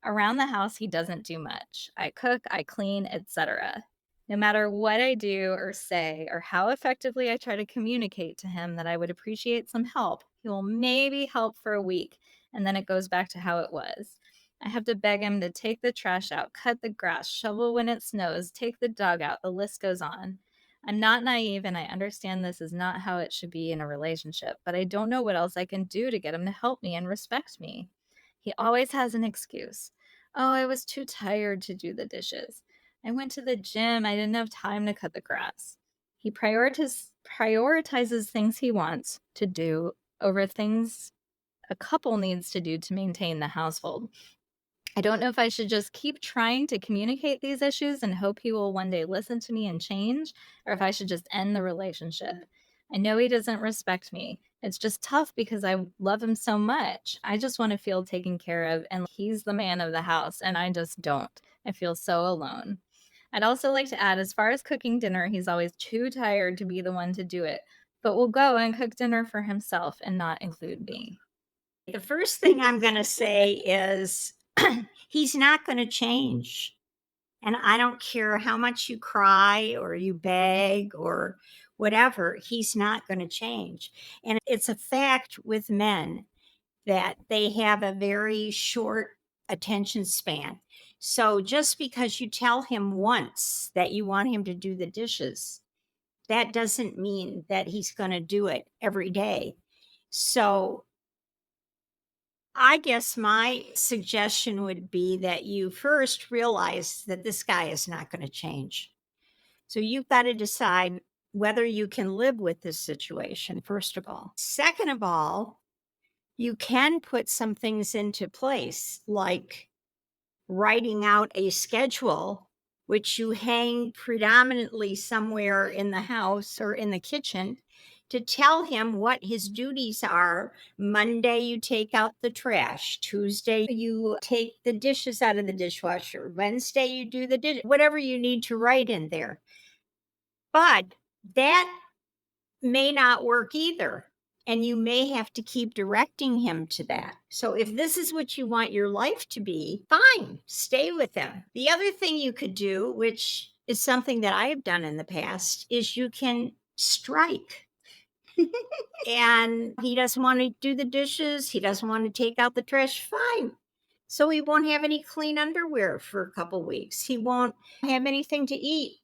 Around the house, he doesn't do much. I cook, I clean, etc. No matter what I do or say or how effectively I try to communicate to him that I would appreciate some help, he will maybe help for a week and then it goes back to how it was. I have to beg him to take the trash out, cut the grass, shovel when it snows, take the dog out. The list goes on. I'm not naive and I understand this is not how it should be in a relationship, but I don't know what else I can do to get him to help me and respect me. He always has an excuse. Oh, I was too tired to do the dishes. I went to the gym. I didn't have time to cut the grass. He prioritizes things he wants to do over things a couple needs to do to maintain the household. I don't know if I should just keep trying to communicate these issues and hope he will one day listen to me and change, or if I should just end the relationship. I know he doesn't respect me. It's just tough because I love him so much. I just want to feel taken care of, and he's the man of the house, and I just don't. I feel so alone. I'd also like to add, as far as cooking dinner, he's always too tired to be the one to do it, but will go and cook dinner for himself and not include me. The first thing I'm going to say is he's not going to change. And I don't care how much you cry or you beg or whatever, he's not going to change. And it's a fact with men that they have a very short attention span. So just because you tell him once that you want him to do the dishes, that doesn't mean that he's going to do it every day. So I guess my suggestion would be that you first realize that this guy is not going to change. So you've got to decide whether you can live with this situation, first of all. Second of all, you can put some things into place, like writing out a schedule, which you hang predominantly somewhere in the house or in the kitchen to tell him what his duties are. Monday, you take out the trash. Tuesday, you take the dishes out of the dishwasher. Wednesday, you do the dish, whatever you need to write in there. But that may not work either. And you may have to keep directing him to that. So if this is what you want your life to be, fine, stay with him. The other thing you could do, which is something that I have done in the past, is you can strike. And he doesn't want to do the dishes. He doesn't want to take out the trash. Fine. So he won't have any clean underwear for a couple weeks. He won't have anything to eat.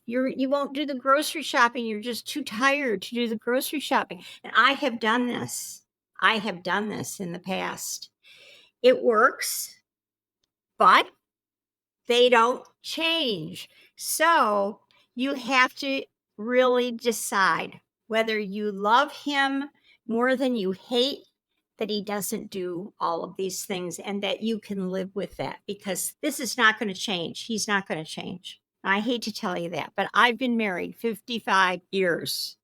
You won't do the grocery shopping. You're just too tired to do the grocery shopping. And I have done this. I have done this in the past. It works, but they don't change. So you have to really decide whether you love him more than you hate that he doesn't do all of these things and that you can live with that, because this is not going to change. He's not going to change. I hate to tell you that, but I've been married 55 years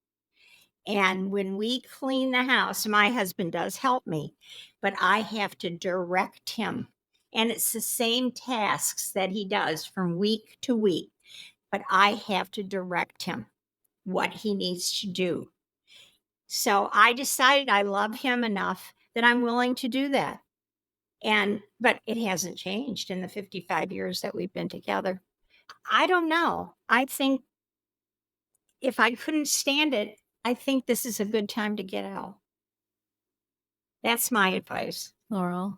And when we clean the house, my husband does help me, but I have to direct him. And it's the same tasks that he does from week to week, but I have to direct him what he needs to do. So I decided I love him enough that I'm willing to do that. But it hasn't changed in the 55 years that we've been together. I don't know. I think if I couldn't stand it, I think this is a good time to get out. That's my advice. Laurel.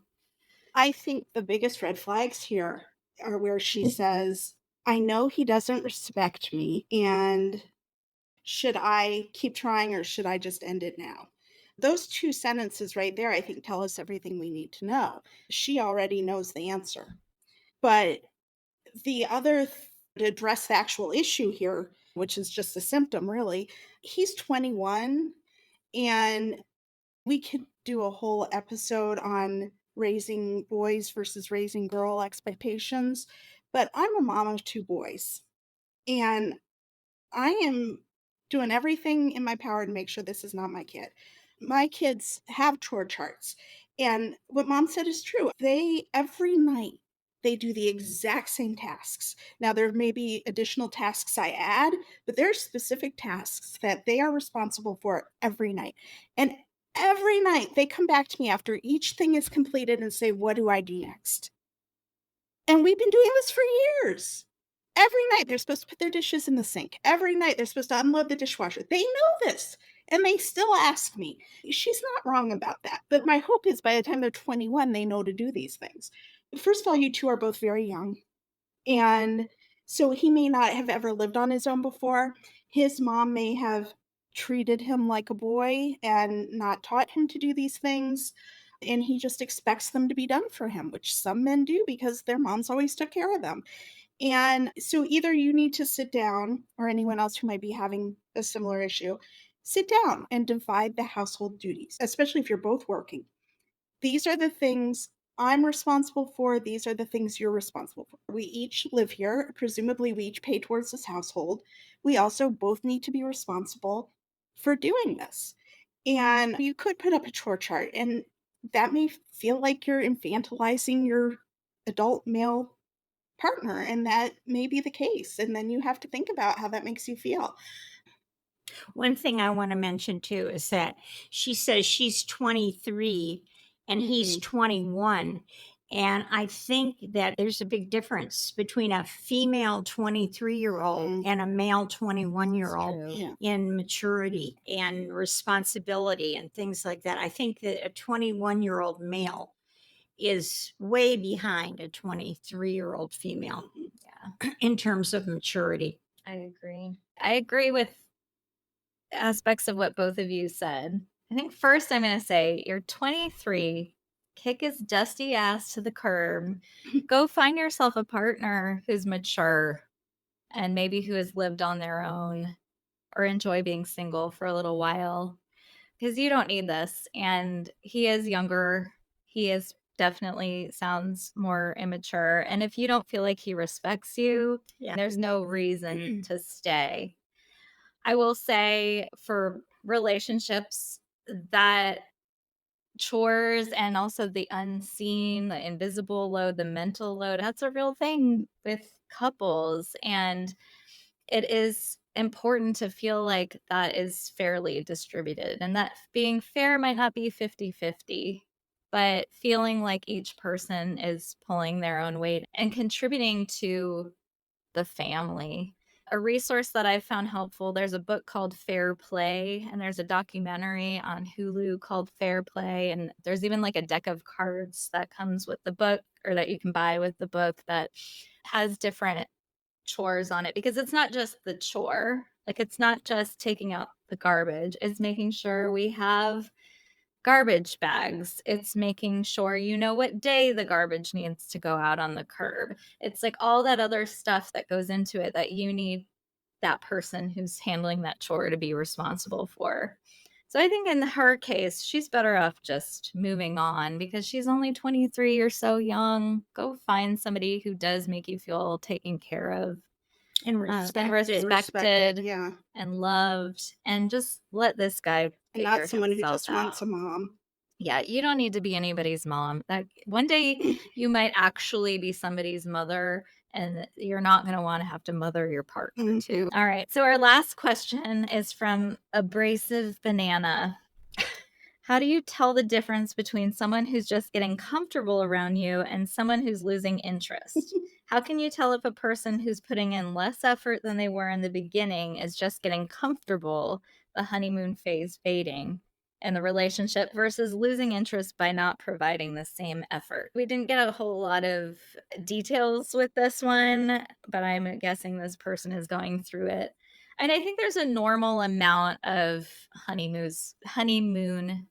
I think the biggest red flags here are where she says, I know he doesn't respect me, and should I keep trying or should I just end it now? Those two sentences right there, I think, tell us everything we need to know. She already knows the answer. But the other, to address the actual issue here, which is just a symptom, really, he's 21, and we could do a whole episode on raising boys versus raising girl expectations. But I'm a mom of two boys, and I am doing everything in my power to make sure this is not my kid. My kids have chore charts. And what mom said is true. They, every night, they do the exact same tasks. Now, there may be additional tasks I add, but there are specific tasks that they are responsible for every night. And every night they come back to me after each thing is completed and say, what do I do next? And we've been doing this for years. Every night they're supposed to put their dishes in the sink. Every night they're supposed to unload the dishwasher. They know this. And they still ask me. She's not wrong about that. But my hope is by the time they're 21, they know to do these things. First of all, you two are both very young. And so he may not have ever lived on his own before. His mom may have treated him like a boy and not taught him to do these things. And he just expects them to be done for him, which some men do because their moms always took care of them. And so either you need to sit down, or anyone else who might be having a similar issue, sit down and divide the household duties, especially if you're both working. These are the things I'm responsible for. These are the things you're responsible for. We each live here. Presumably, we each pay towards this household. We also both need to be responsible for doing this. And you could put up a chore chart, and that may feel like you're infantilizing your adult male partner, and that may be the case. And then you have to think about how that makes you feel. One thing I want to mention too is that she says she's 23 and he's 21. And I think that there's a big difference between a female 23-year-old and a male 21-year-old Yeah. in maturity and responsibility and things like that. I think that a 21-year-old male is way behind a 23-year-old female in terms of maturity. I agree. I agree with aspects of what both of you said. I think first I'm going to say you're 23, kick his dusty ass to the curb, go find yourself a partner who's mature and maybe who has lived on their own or enjoy being single for a little while, because you don't need this. And he is younger. He is definitely sounds more immature. And if you don't feel like he respects you, there's no reason to stay. I will say for relationships that chores and also the unseen, the invisible load, the mental load, that's a real thing with couples. And it is important to feel like that is fairly distributed, and that being fair might not be 50-50, but feeling like each person is pulling their own weight and contributing to the family. A resource that I've found helpful, there's a book called Fair Play, and there's a documentary on Hulu called Fair Play. And there's even like a deck of cards that comes with the book, or that you can buy with the book, that has different chores on it, because it's not just the chore. Like, it's not just taking out the garbage, it's making sure we have garbage bags. It's making sure you know what day the garbage needs to go out on the curb. It's like all that other stuff that goes into it that you need that person who's handling that chore to be responsible for. So I think in her case, she's better off just moving on, because she's only 23. You're so young. Go find somebody who does make you feel taken care of. And been respected. respected Yeah. and loved, and just let this guy And not figure someone who himself just wants out. a mom. Yeah, you don't need to be anybody's mom. That one day you might actually be somebody's mother, and you're not going to want to have to mother your partner Mm. too. All right. So our last question is from Abrasive Banana. How do you tell the difference between someone who's just getting comfortable around you and someone who's losing interest? How can you tell if a person who's putting in less effort than they were in the beginning is just getting comfortable, the honeymoon phase fading, in the relationship versus losing interest by not providing the same effort? We didn't get a whole lot of details with this one, but I'm guessing this person is going through it. And I think there's a normal amount of honeymoon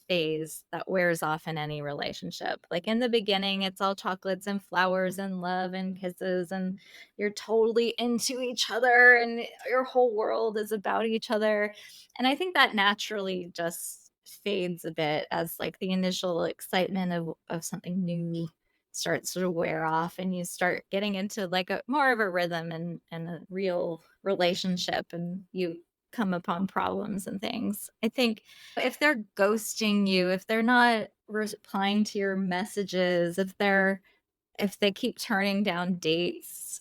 phase that wears off in any relationship. Like in the beginning, it's all chocolates and flowers and love and kisses, and you're totally into each other, and your whole world is about each other. And I think that naturally just fades a bit as like the initial excitement of something new starts to wear off, and you start getting into like a more of a rhythm and a real relationship, and you come upon problems and things. I think if they're ghosting you, if they're not replying to your messages, if they keep turning down dates,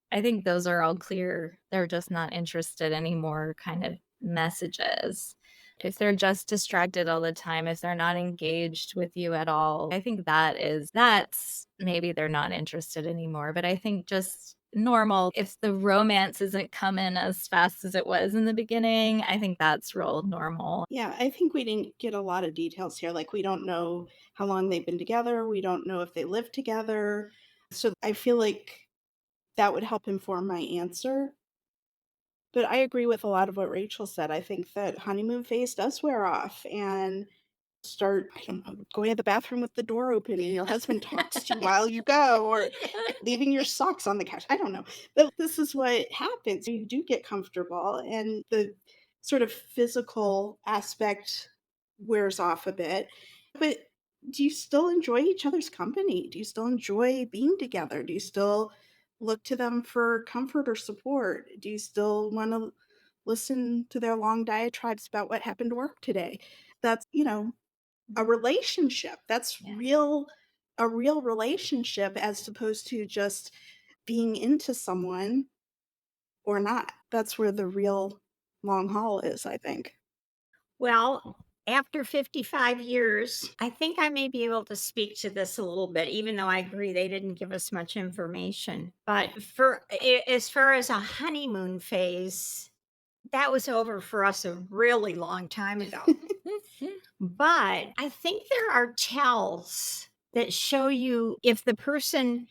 I think those are all clear. They're just not interested anymore kind of messages. If they're just distracted all the time, if they're not engaged with you at all, I think that's maybe they're not interested anymore. But I think just normal, if the romance isn't coming as fast as it was in the beginning, I think that's real normal. Yeah, I think we didn't get a lot of details here. Like, we don't know how long they've been together. We don't know if they live together. So I feel like that would help inform my answer. But I agree with a lot of what Rachel said. I think that honeymoon phase does wear off and start, I don't know, going to the bathroom with the door open and your husband talks to you while you go, or leaving your socks on the couch. I don't know. But this is what happens. You do get comfortable and the sort of physical aspect wears off a bit. But do you still enjoy each other's company? Do you still enjoy being together? Do you still look to them for comfort or support? Do you still want to listen to their long diatribes about what happened to work today? That's, a relationship. That's Yeah. a real relationship as opposed to just being into someone or not. That's where the real long haul is, I think. Well, after 55 years, I think I may be able to speak to this a little bit, even though I agree they didn't give us much information. But as far as a honeymoon phase, that was over for us a really long time ago. But I think there are tells that show you if the person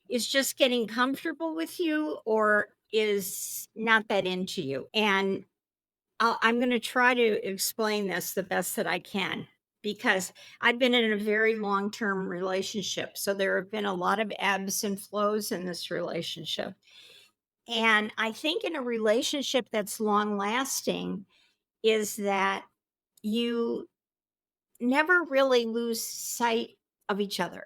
is just getting comfortable with you or is not that into you. And I'm going to try to explain this the best that I can because I've been in a very long term relationship. So there have been a lot of ebbs and flows in this relationship. And I think in a relationship that's long lasting, is that you never really lose sight of each other.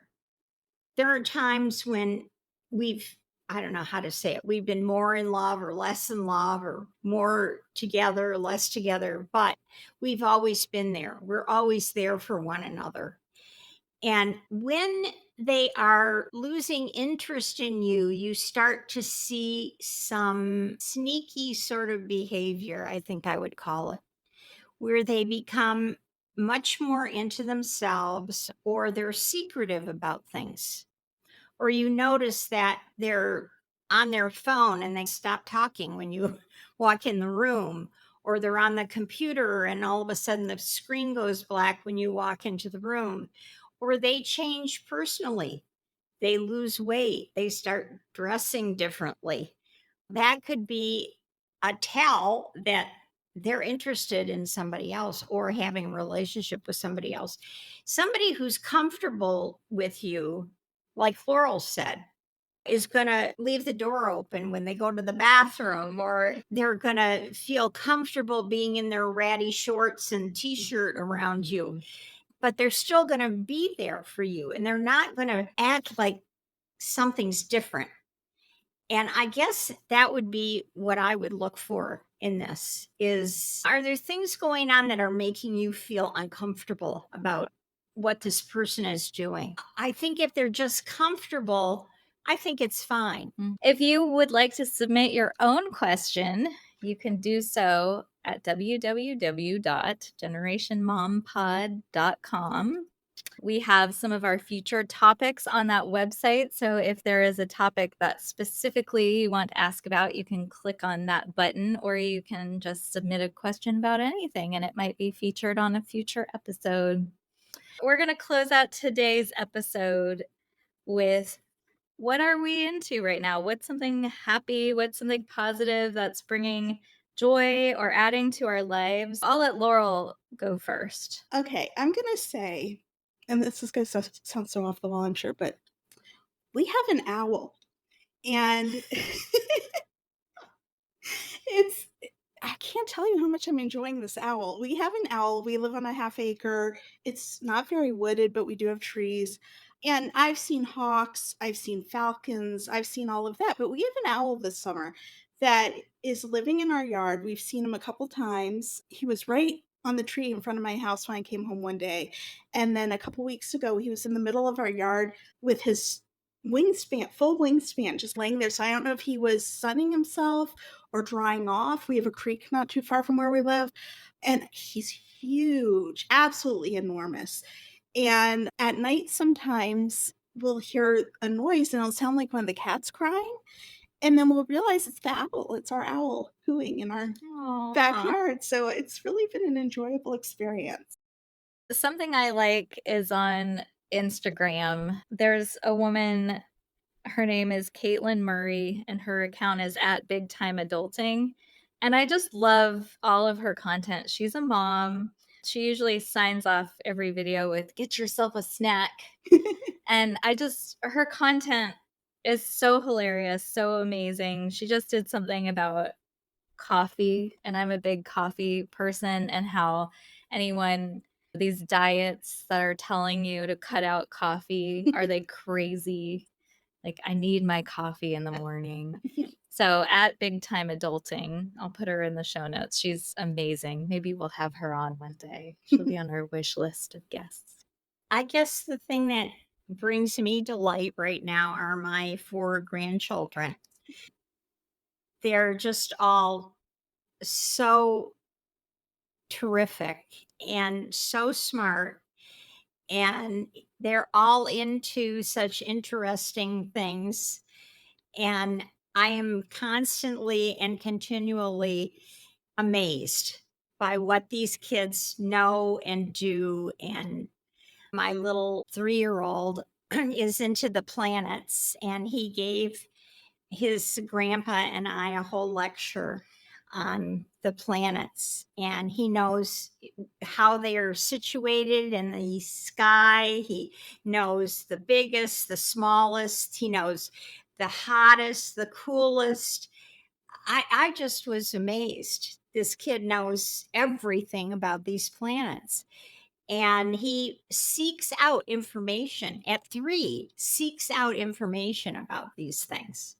There are times when we've, I don't know how to say it, we've been more in love or less in love or more together or less together, but we've always been there. We're always there for one another. And when they are losing interest in you, you start to see some sneaky sort of behavior, I think I would call it, where they become much more into themselves or they're secretive about things. Or you notice that they're on their phone and they stop talking when you walk in the room, or they're on the computer and all of a sudden the screen goes black when you walk into the room, or they change personally. They lose weight, they start dressing differently. That could be a tell that they're interested in somebody else or having a relationship with somebody else. Somebody who's comfortable with you, like Laurel said, is going to leave the door open when they go to the bathroom, or they're going to feel comfortable being in their ratty shorts and t shirt around you, but they're still going to be there for you and they're not going to act like something's different. And I guess that would be what I would look for in this is, are there things going on that are making you feel uncomfortable about what this person is doing? I think if they're just comfortable, I think it's fine. If you would like to submit your own question, you can do so at www.generationmompod.com. We have some of our featured topics on that website. So if there is a topic that specifically you want to ask about, you can click on that button, or you can just submit a question about anything and it might be featured on a future episode. We're going to close out today's episode with, what are we into right now? What's something happy? What's something positive that's bringing joy or adding to our lives? I'll let Laurel go first. Okay, I'm going to say, and this is going to sound so off the wall, I'm sure, but we have an owl. And it's, I can't tell you how much I'm enjoying this owl. We have an owl. We live on a half acre. It's not very wooded, but we do have trees. And I've seen hawks, I've seen falcons, I've seen all of that. But we have an owl this summer that is living in our yard. We've seen him a couple times. He was right on the tree in front of my house when I came home one day. And then a couple weeks ago, he was in the middle of our yard with his wingspan, full wingspan, just laying there. So I don't know if he was sunning himself or drying off. We have a creek not too far from where we live, and he's huge, absolutely enormous. And at night, sometimes we'll hear a noise and it'll sound like one of the cats crying. And then we'll realize it's the owl. It's our owl cooing in our backyard. So it's really been an enjoyable experience. Something I like is on Instagram. There's a woman, her name is Caitlin Murray, and her account is at Big Time Adulting. And I just love all of her content. She's a mom. She usually signs off every video with, "Get yourself a snack." And her content is so hilarious, so amazing. She just did something about coffee, and I'm a big coffee person, and how these diets that are telling you to cut out coffee, are they crazy? Like, I need my coffee in the morning. So at Big Time Adulting, I'll put her in the show notes. She's amazing. Maybe we'll have her on one day. She'll be on our wish list of guests. I guess the thing that brings me delight right now are my 4 grandchildren. They're just all so terrific and so smart, and they're all into such interesting things. And I am constantly and continually amazed by what these kids know and do. And my little 3-year-old is into the planets, and he gave his grandpa and I a whole lecture on the planets, and he knows how they are situated in the sky. He knows the biggest, the smallest, he knows the hottest, the coolest. I just was amazed. This kid knows everything about these planets. And he seeks out information at 3, seeks out information about these things.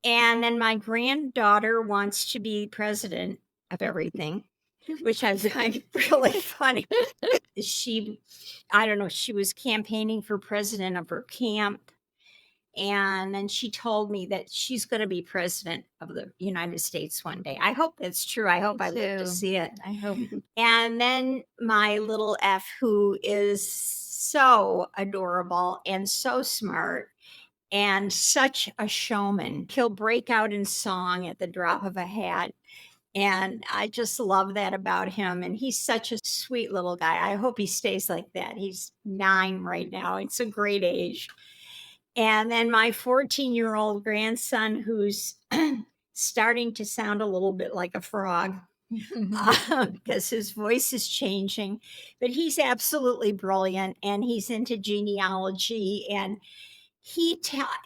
And then my granddaughter wants to be president of everything, which I find really funny. I don't know, she was campaigning for president of her camp. And then she told me that she's going to be president of the United States one day. I hope that's true. I hope I live to see it. I hope. And then my little F, who is so adorable and so smart and such a showman, he'll break out in song at the drop of a hat. And I just love that about him. And he's such a sweet little guy. I hope he stays like that. He's 9 right now. It's a great age. And then my 14-year-old grandson, who's starting to sound a little bit like a frog because his voice is changing, but he's absolutely brilliant, and he's into genealogy, and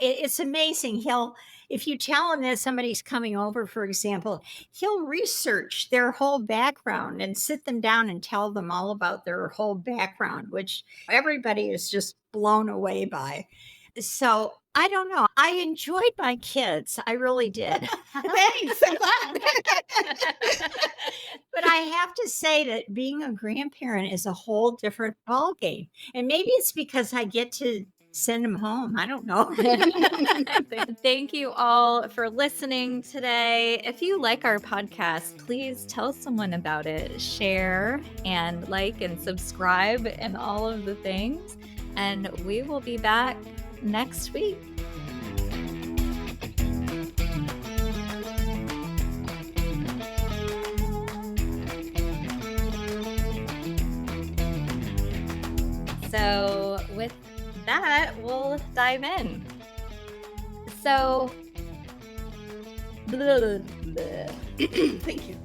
it's amazing. If you tell him that somebody's coming over, for example, he'll research their whole background and sit them down and tell them all about their whole background, which everybody is just blown away by. So I don't know. I enjoyed my kids. I really did. Thanks. I'm glad. But I have to say that being a grandparent is a whole different ballgame. And maybe it's because I get to send them home. I don't know. Thank you all for listening today. If you like our podcast, please tell someone about it. Share and like and subscribe and all of the things. And we will be back next week. So with that, we'll dive in. So, Thank you.